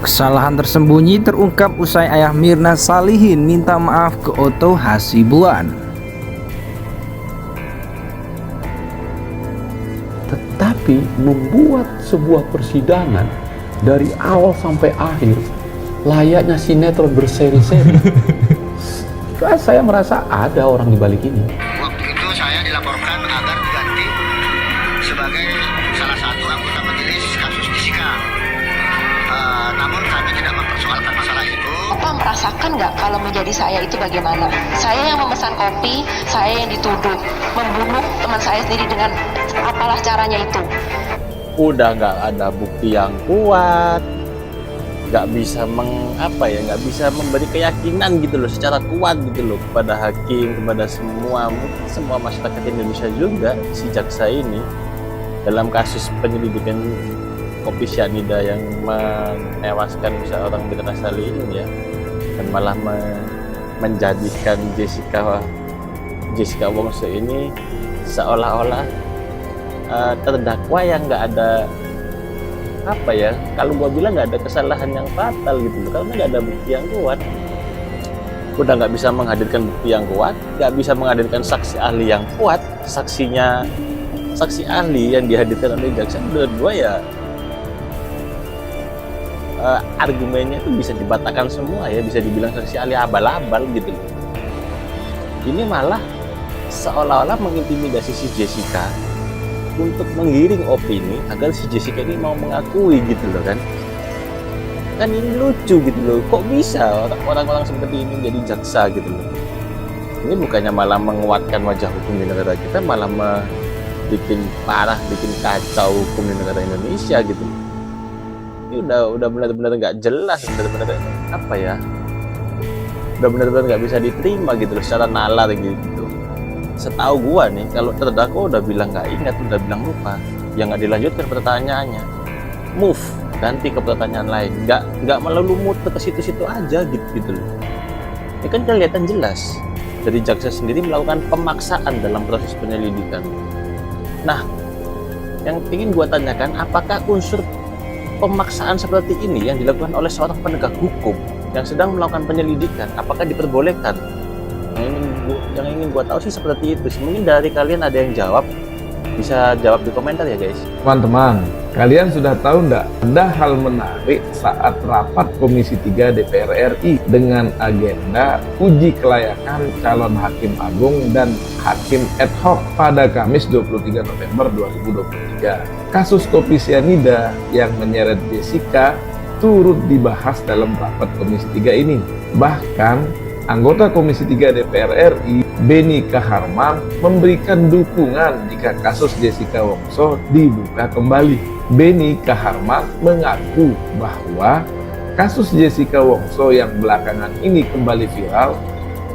Kesalahan tersembunyi terungkap usai ayah Mirna Salihin minta maaf ke Otto Hasibuan. Tetapi membuat sebuah persidangan dari awal sampai akhir layaknya sinetron berseri-seri. Saya merasa ada orang di balik ini. Waktu itu saya dilaporkan agar diganti sebagai salah satu anggota majelis kasus Jessica. Namun kami tidak mempersoalkan masalah itu. Bapak merasakan nggak kalau menjadi saya itu bagaimana? Saya yang memesan kopi, saya yang dituduh membunuh teman saya sendiri dengan apalah caranya itu. Udah nggak ada bukti yang kuat, nggak bisa nggak bisa memberi keyakinan gitu loh secara kuat gitu loh kepada hakim, kepada semua masyarakat Indonesia juga si jaksa ini dalam kasus penyelidikan kopi cyanida yang menewaskan seorang Mirna Salihin ya, dan malah menjadikan Jessica Wongso ini seolah-olah terdakwa yang nggak ada kalau gua bilang nggak ada kesalahan yang fatal gitu loh, karena nggak ada bukti yang kuat. Udah nggak bisa menghadirkan bukti yang kuat, nggak bisa menghadirkan saksi ahli yang kuat. Saksi ahli yang dihadirkan oleh jaksa dua ya argumennya itu bisa dibatakan semua ya, bisa dibilang saksi ahli abal-abal gitu loh. Ini malah seolah-olah mengintimidasi si Jessica untuk menggiring opini agar si Jessica ini mau mengakui gitu loh kan ini lucu gitu loh, kok bisa orang-orang seperti ini jadi jaksa gitu loh. Ini bukannya malah menguatkan wajah hukum di negara kita, malah bikin kacau hukum di negara Indonesia gitu loh. Ini udah benar-benar nggak jelas, benar-benar udah benar-benar nggak bisa diterima gitu loh secara nalar gitu. Setahu gua nih, kalau terdakwa udah bilang nggak ingat, udah bilang lupa, yang nggak dilanjutkan pertanyaannya, move, ganti ke pertanyaan lain, nggak melulu muter ke situ-situ aja gitu loh. Ini kan kelihatan jelas dari jaksa sendiri melakukan pemaksaan dalam proses penyelidikan. Nah, yang ingin gua tanyakan, apakah unsur pemaksaan seperti ini yang dilakukan oleh seorang penegak hukum yang sedang melakukan penyelidikan, apakah diperbolehkan? Yang ingin gua tahu sih seperti itu. Mungkin dari kalian ada yang jawab, bisa jawab di komentar ya guys. Teman-teman, kalian sudah tahu enggak ada hal menarik saat rapat Komisi 3 DPR RI dengan agenda uji kelayakan calon hakim agung dan hakim ad hoc pada Kamis 23 November 2023. Kasus kopi cyanida yang menyeret Jessica turut dibahas dalam rapat Komisi 3 ini. Bahkan anggota Komisi 3 DPR RI, Beni Kaharman, memberikan dukungan jika kasus Jessica Wongso dibuka kembali. Beni Kaharman mengaku bahwa kasus Jessica Wongso yang belakangan ini kembali viral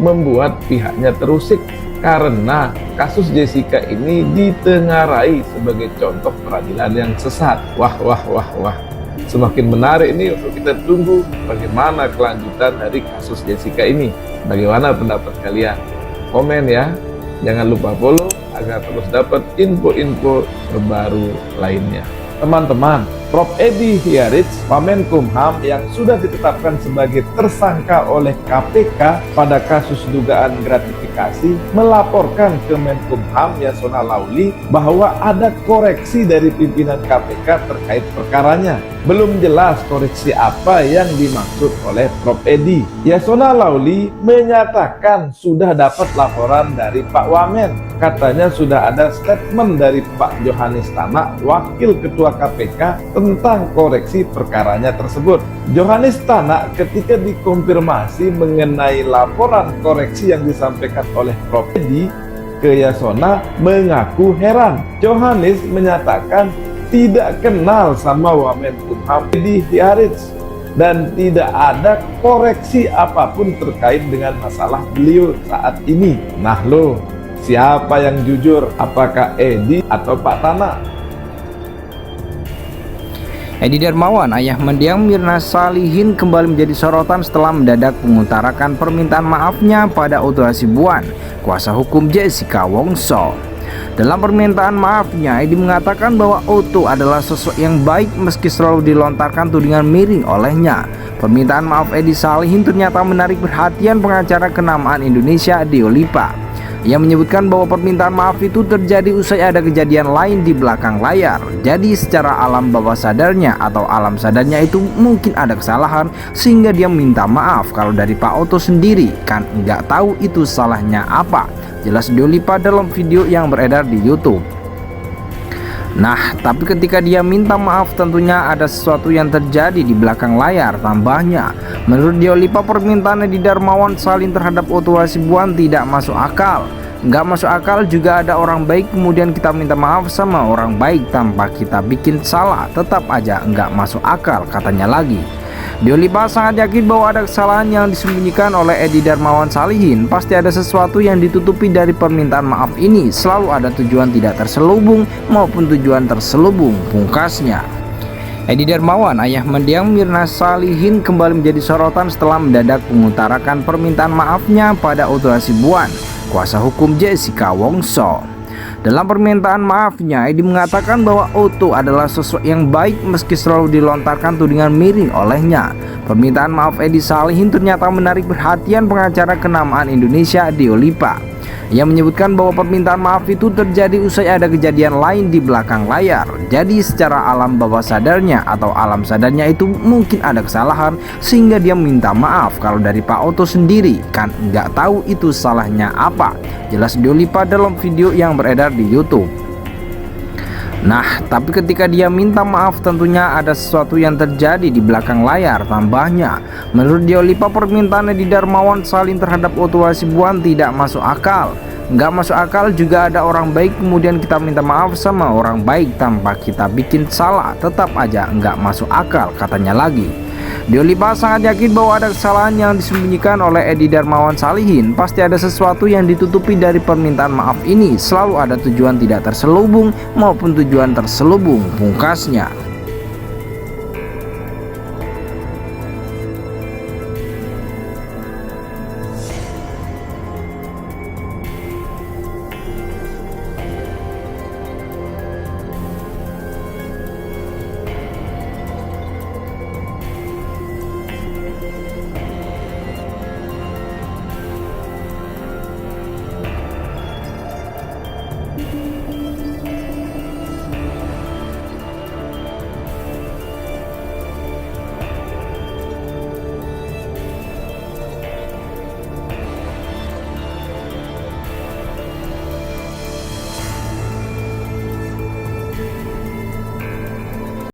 membuat pihaknya terusik karena kasus Jessica ini ditengarai sebagai contoh peradilan yang sesat. Wah. Semakin menarik ini untuk kita tunggu bagaimana kelanjutan dari kasus Jessica ini. Bagaimana pendapat kalian? Komen ya. Jangan lupa follow agar terus dapat info-info terbaru lainnya. Teman-teman, Prof. Edi Hiarits, Wamenkumham yang sudah ditetapkan sebagai tersangka oleh KPK pada kasus dugaan gratifikasi, melaporkan ke Menkumham Yasona Lauli bahwa ada koreksi dari pimpinan KPK terkait perkaranya. Belum jelas koreksi apa yang dimaksud oleh Prof. Edi. Yasona Lauli menyatakan sudah dapat laporan dari Pak Wamen. Katanya sudah ada statement dari Pak Johanis Tanak, Wakil Ketua KPK, tentang koreksi perkaranya tersebut. Johanis Tanak ketika dikonfirmasi mengenai laporan koreksi yang disampaikan oleh Prof. Edi ke Yasona mengaku heran. Johanis menyatakan tidak kenal sama Wamenkumham Edi Hiarits dan tidak ada koreksi apapun terkait dengan masalah beliau saat ini. Nah lo, siapa yang jujur? Apakah Edi atau Pak Tanak? Edi Darmawan, ayah mendiang Mirna Salihin, kembali menjadi sorotan setelah mendadak mengutarakan permintaan maafnya pada Otto Hasibuan, kuasa hukum Jessica Wongso. Dalam permintaan maafnya, Edi mengatakan bahwa Otto adalah sosok yang baik meski selalu dilontarkan tudingan miring olehnya. Permintaan maaf Edi Salihin ternyata menarik perhatian pengacara kenamaan Indonesia Deo Lipa. Ia menyebutkan bahwa permintaan maaf itu terjadi usai ada kejadian lain di belakang layar. Jadi secara alam bawah sadarnya atau alam sadarnya itu mungkin ada kesalahan sehingga dia minta maaf. Kalau dari Pak Otto sendiri kan nggak tahu itu salahnya apa. Jelas Deo Lipa dalam video yang beredar di YouTube. Nah, tapi ketika dia minta maaf tentunya ada sesuatu yang terjadi di belakang layar, tambahnya. Menurut Deo Lipa, permintaan Edi Darmawan Salim terhadap Otto Hasibuan tidak masuk akal. Nggak masuk akal juga ada orang baik kemudian kita minta maaf sama orang baik tanpa kita bikin salah, tetap aja nggak masuk akal, katanya lagi. Deo Lipa sangat yakin bahwa ada kesalahan yang disembunyikan oleh Edi Darmawan Salihin. Pasti ada sesuatu yang ditutupi dari permintaan maaf ini. Selalu ada tujuan tidak terselubung maupun tujuan terselubung, pungkasnya. Edi Darmawan, ayah mendiang Mirna Salihin, kembali menjadi sorotan setelah mendadak mengutarakan permintaan maafnya pada Otto Hasibuan, kuasa hukum Jessica Wongso. Dalam permintaan maafnya, Edi mengatakan bahwa Otto adalah sosok yang baik meski selalu dilontarkan tudingan miring olehnya. Permintaan maaf Edi Salihin ternyata menarik perhatian pengacara kenamaan Indonesia Deo Lipa. Ia menyebutkan bahwa permintaan maaf itu terjadi usai ada kejadian lain di belakang layar. Jadi secara alam bawah sadarnya atau alam sadarnya itu mungkin ada kesalahan sehingga dia minta maaf. Kalau dari Pak Otto sendiri kan nggak tahu itu salahnya apa. Jelas Deo Lipa dalam video yang beredar di YouTube. Nah, tapi ketika dia minta maaf tentunya ada sesuatu yang terjadi di belakang layar, tambahnya. Menurut Deo Lipa, permintaan Edi Darmawan Salim terhadap Otto Hasibuan tidak masuk akal. Nggak masuk akal juga ada orang baik kemudian kita minta maaf sama orang baik tanpa kita bikin salah, tetap aja nggak masuk akal, katanya lagi. Deo Lipa sangat yakin bahwa ada kesalahan yang disembunyikan oleh Edi Darmawan Salihin. Pasti ada sesuatu yang ditutupi dari permintaan maaf ini. Selalu ada tujuan tidak terselubung maupun tujuan terselubung, pungkasnya.